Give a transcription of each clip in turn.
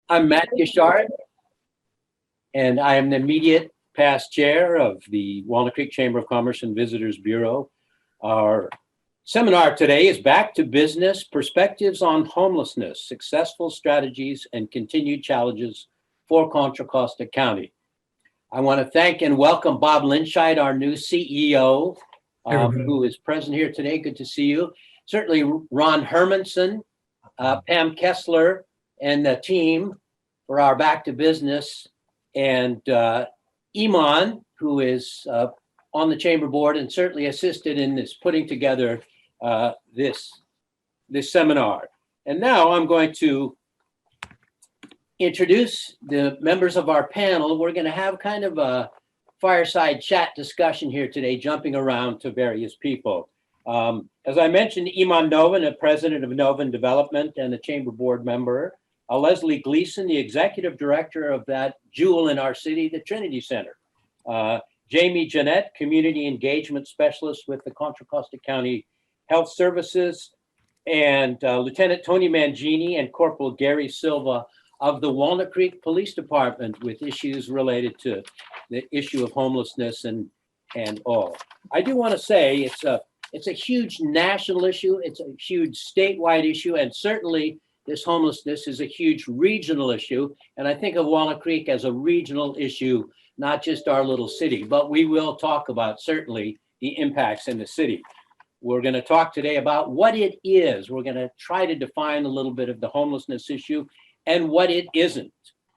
I'm Matt Guichard, and I am the immediate past chair of the Walnut Creek Chamber of Commerce and Visitors Bureau. Our seminar today is Back to Business, Perspectives on Homelessness, Successful Strategies and Continued Challenges for Contra Costa County. I want to thank and welcome Bob Linscheid, our new CEO, who is present here today. Good to see you. Certainly Ron Hermanson, Pam Kessler, and the team for our Back to Business, and Iman, who is on the chamber board and certainly assisted in this putting together this seminar. And now I'm going to introduce the members of our panel. We're going to have kind of a fireside chat discussion here today, jumping around to various people. As I mentioned, Iman Novin, a president of Novin Development and a chamber board member. Leslie Gleason, the executive director of that jewel in our city, the Trinity Center. Jaime, Jenett, community engagement specialist with the Contra Costa County Health Services, and Lieutenant Tony Mangini and Corporal Gary Silva of the Walnut Creek Police Department with issues related to the issue of homelessness and all. I do want to say it's a huge national issue, it's a huge statewide issue, and certainly this homelessness is a huge regional issue. And I think of Walnut Creek as a regional issue, not just our little city, but we will talk about certainly the impacts in the city. We're going to talk today about what it is. We're going to try to define a little bit of the homelessness issue and what it isn't.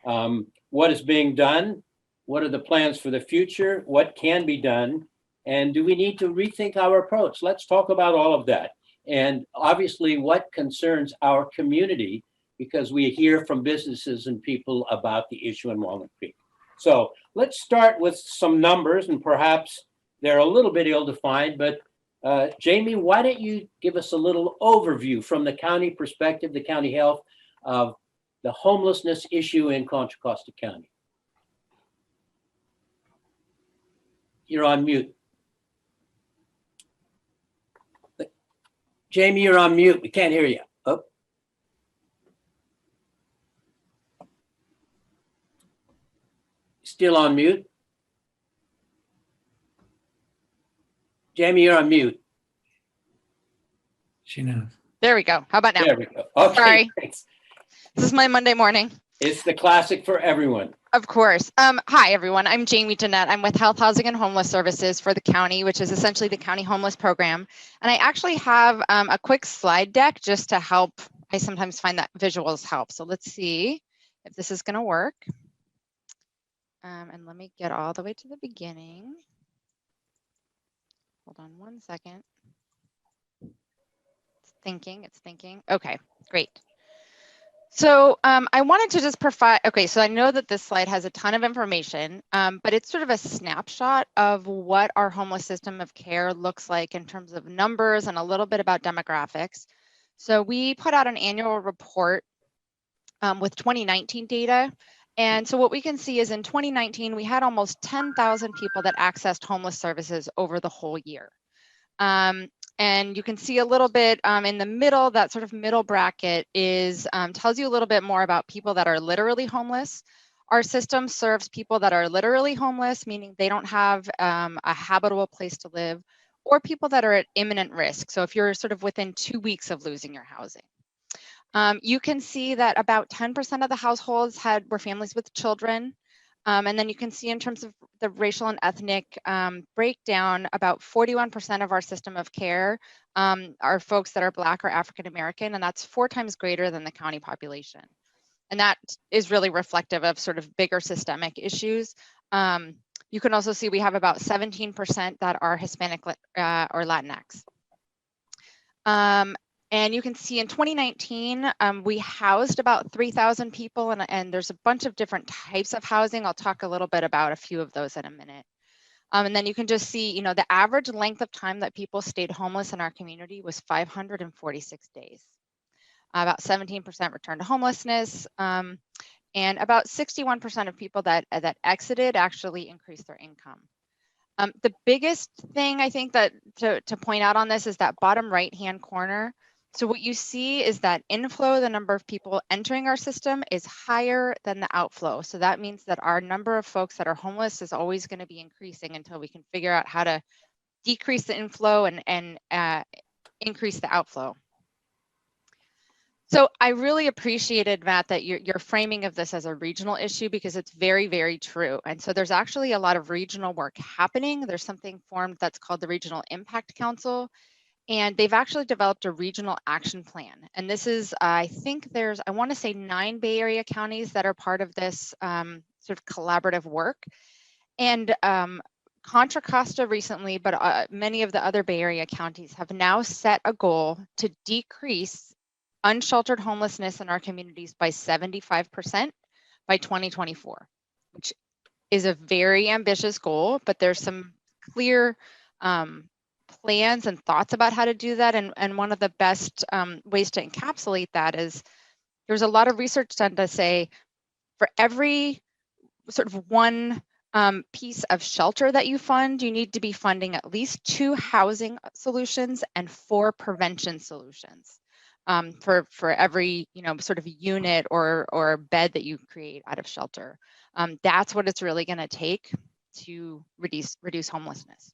What is being done? What are the plans for the future? What can be done? And do we need to rethink our approach? Let's talk about all of that. And obviously what concerns our community, because we hear from businesses and people about the issue in Walnut Creek. So let's start with some numbers, and perhaps they're a little bit ill-defined, but Jaime, why don't you give us a little overview from the county perspective, the county health, of the homelessness issue in Contra Costa County? You're on mute. Jaime, you're on mute. We can't hear you. Oh. Still on mute. Jaime, you're on mute. She knows. There we go. How about now? There we go. Okay. Sorry. Thanks. This is my Monday morning. It's the classic for everyone. Of course. Hi, everyone. I'm Jaime Jenett. I'm with Health, Housing, and Homeless Services for the county, which is essentially the county homeless program. And I actually have a quick slide deck just to help. I sometimes find that visuals help. So let's see if this is going to work. And let me get all the way to the beginning. Hold on one second. It's thinking. Okay, great. So I wanted to just provide, okay, so I know that this slide has a ton of information, but it's sort of a snapshot of what our homeless system of care looks like in terms of numbers and a little bit about demographics. So we put out an annual report with 2019 data. And so what we can see is in 2019, we had almost 10,000 people that accessed homeless services over the whole year. And you can see a little bit in the middle, that sort of middle bracket is tells you a little bit more about people that are literally homeless. Our system serves people that are literally homeless, meaning they don't have a habitable place to live, or people that are at imminent risk. So if you're sort of within 2 weeks of losing your housing. You can see that about 10% of the households were families with children. And then you can see in terms of the racial and ethnic breakdown, about 41% of our system of care are folks that are Black or African American, and that's 4 times greater than the county population. And that is really reflective of sort of bigger systemic issues. You can also see we have about 17% that are Hispanic or Latinx. And you can see in 2019, we housed about 3,000 people, and there's a bunch of different types of housing. I'll talk a little bit about a few of those in a minute. And then you can just see, the average length of time that people stayed homeless in our community was 546 days. About 17% returned to homelessness, and about 61% of people that exited actually increased their income. The biggest thing I think that to point out on this is that bottom right-hand corner. So what you see is that inflow, the number of people entering our system, is higher than the outflow. So that means that our number of folks that are homeless is always going to be increasing until we can figure out how to decrease the inflow and increase the outflow. So I really appreciated, Matt, that your framing of this as a regional issue, because it's very, very true. And so there's actually a lot of regional work happening. There's something formed that's called the Regional Impact Council, and they've actually developed a regional action plan. And this is, I think I want to say 9 Bay Area counties that are part of this sort of collaborative work. And Contra Costa recently, but many of the other Bay Area counties have now set a goal to decrease unsheltered homelessness in our communities by 75% by 2024, which is a very ambitious goal, but there's some clear plans and thoughts about how to do that. And one of the best ways to encapsulate that is there's a lot of research done to say for every sort of one piece of shelter that you fund, you need to be funding at least 2 housing solutions and 4 prevention solutions for every sort of unit or bed that you create out of shelter. That's what it's really going to take to reduce homelessness.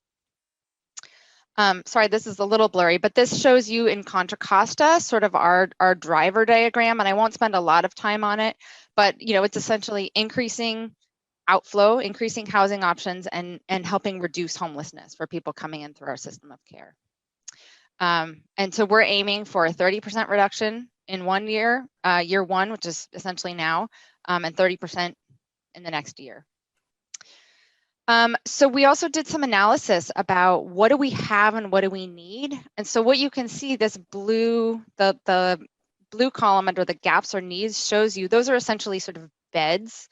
Sorry, this is a little blurry, but this shows you in Contra Costa sort of our driver diagram, and I won't spend a lot of time on it, but it's essentially increasing outflow, increasing housing options, and helping reduce homelessness for people coming in through our system of care. And so we're aiming for a 30% reduction in 1 year, year 1, which is essentially now, and 30% in the next year. So we also did some analysis about what do we have and what do we need. And so what you can see, this blue, the blue column under the gaps or needs shows you, those are essentially sort of beds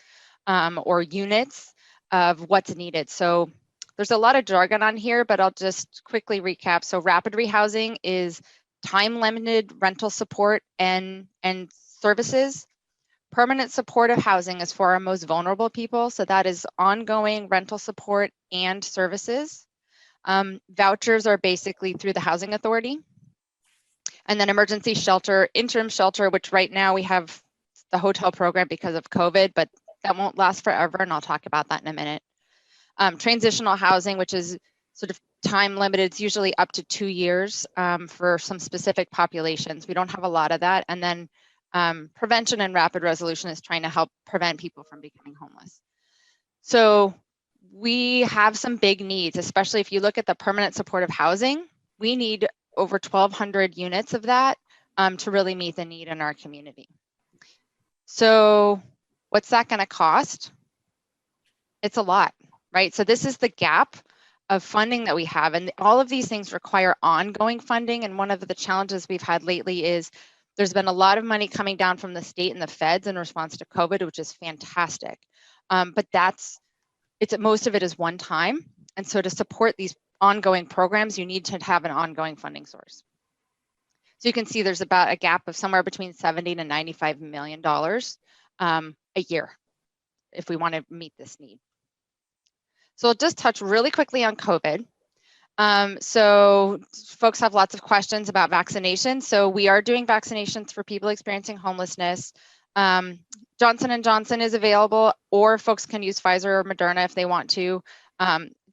or units of what's needed. So there's a lot of jargon on here, but I'll just quickly recap. So rapid rehousing is time-limited rental support and services. Permanent supportive housing is for our most vulnerable people. So that is ongoing rental support and services. Vouchers are basically through the housing authority. And then emergency shelter, interim shelter, which right now we have the hotel program because of COVID, but that won't last forever. And I'll talk about that in a minute. Transitional housing, which is sort of time limited, it's usually up to 2 years for some specific populations. We don't have a lot of that. And then prevention and rapid resolution is trying to help prevent people from becoming homeless. So we have some big needs, especially if you look at the permanent supportive housing. We need over 1,200 units of that to really meet the need in our community. So what's that going to cost? It's a lot, right? So this is the gap of funding that we have, and all of these things require ongoing funding. And one of the challenges we've had lately is there's been a lot of money coming down from the state and the feds in response to COVID, which is fantastic. But most of it is one time. And so to support these ongoing programs, you need to have an ongoing funding source. So you can see there's about a gap of somewhere between $70 to $95 million a year if we want to meet this need. So I'll just touch really quickly on COVID. So folks have lots of questions about vaccination. So we are doing vaccinations for people experiencing homelessness. Johnson & Johnson is available, or folks can use Pfizer or Moderna if they want to.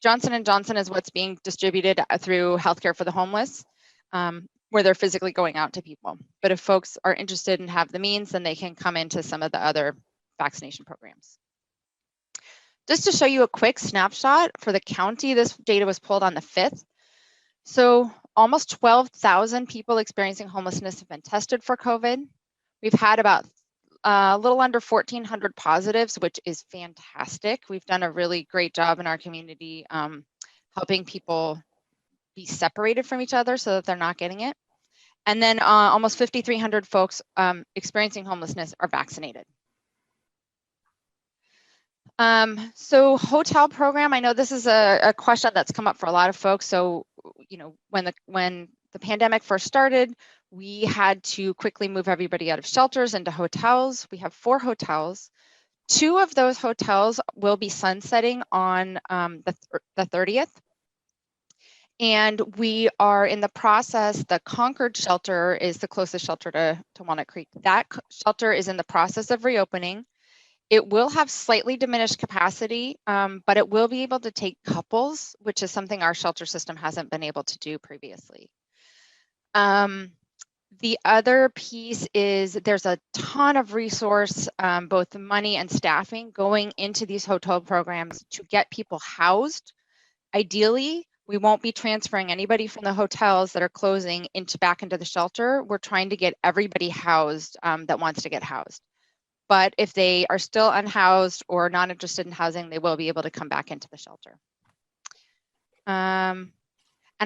Johnson & Johnson is what's being distributed through Healthcare for the Homeless, where they're physically going out to people. But if folks are interested and have the means, then they can come into some of the other vaccination programs. Just to show you a quick snapshot for the county, this data was pulled on the 5th. So almost 12,000 people experiencing homelessness have been tested for COVID. We've had about a little under 1,400 positives, which is fantastic. We've done a really great job in our community helping people be separated from each other so that they're not getting it. And then almost 5,300 folks experiencing homelessness are vaccinated. So hotel program, I know this is a question that's come up for a lot of folks. So, when the pandemic first started, we had to quickly move everybody out of shelters into hotels. We have 4 hotels. 2 of those hotels will be sunsetting on the 30th. And we are in the process, the Concord shelter is the closest shelter to Walnut Creek. That shelter is in the process of reopening. It will have slightly diminished capacity, but it will be able to take couples, which is something our shelter system hasn't been able to do previously. The other piece is there's a ton of resource, both money and staffing going into these hotel programs to get people housed. Ideally, we won't be transferring anybody from the hotels that are closing back into the shelter. We're trying to get everybody housed that wants to get housed. But if they are still unhoused or not interested in housing, they will be able to come back into the shelter. And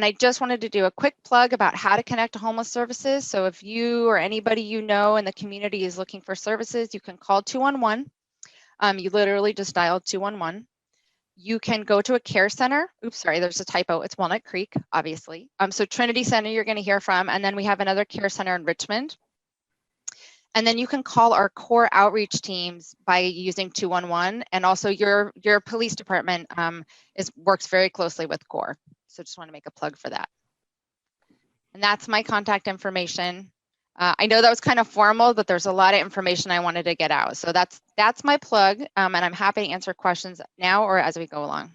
I just wanted to do a quick plug about how to connect to homeless services. So if you or anybody you know in the community is looking for services, you can call 211. You literally just dial 211. You can go to a care center. Oops, sorry, there's a typo. It's Walnut Creek, obviously. So Trinity Center you're going to hear from, and then we have another care center in Richmond. And then you can call our core outreach teams by using 211, and also your police department works very closely with core. So just want to make a plug for that. And that's my contact information. I know that was kind of formal, but there's a lot of information I wanted to get out. So that's my plug, and I'm happy to answer questions now or as we go along.